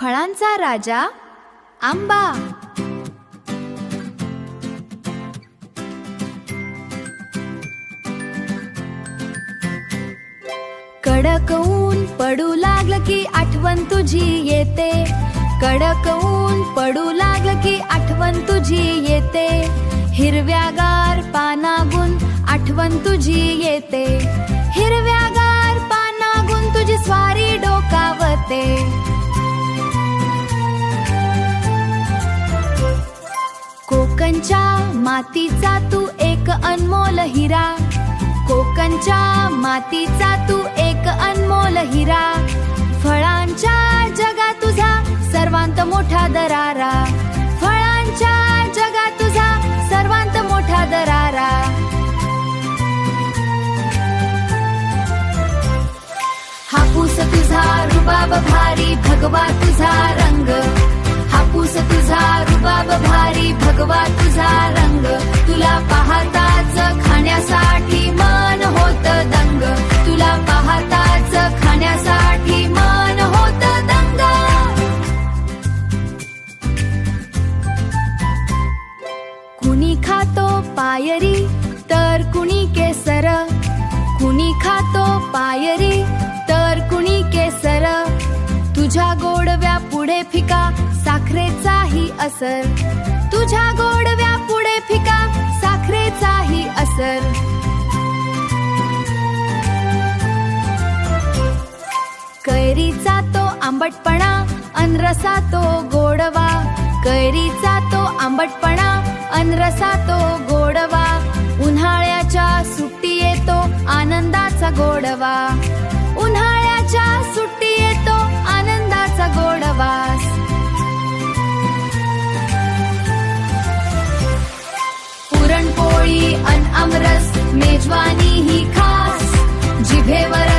फळांचा राजा आंबा. कडक ऊन पडू लागलं की आठवण तुझी येते. कडक ऊन पडू लागलं की आठवण तुझी येते. हिरव्यागार पानागून आठवण तुझी येते. हिरव्यागार पानागून तुझी स्वारी डोकावते. कोकणच्या मातीचा तू एक अनमोल हिरा. कोकणच्या मातीचा तू एक अनमोल हिरा. फळांच्या जगात तुझा सर्वांत मोठा दरारा. फळांच्या जगात तुझा सर्वांत मोठा दरारा. हापूस तुझा रुबाब भारी भगवा तुझा रंग. हापूस तुझा रुबाब भारी भगवा तुझा रंग. तुला पाहताच खाण्यासाठी मन होत दंग. तुला पाहताच खाण्यासाठी मन होत दंग. कुणी खातो पायरी तर कुणी केसर. कुणी खातो पायरी तर कुणी केसर. तुझ्या गोडव्या पुढे फिका साखरेचाही असर. तुझ्या गोडव्या पुढे फिका साखरेचाही असर. कैरीचा तो आंबटपणा अन रसा तो गोडवा. कैरीचा तो आंबटपणा अन रसा तो गोडवा. उन्हाळ्याच्या सुट्टी येतो आनंदाचा गोडवा. उन्हाळ्याच्या सुट्टी येतो आनंदाचा गोडवास. पुरणपोळी अन आमरस मेजवानी ही खास. जिभेवर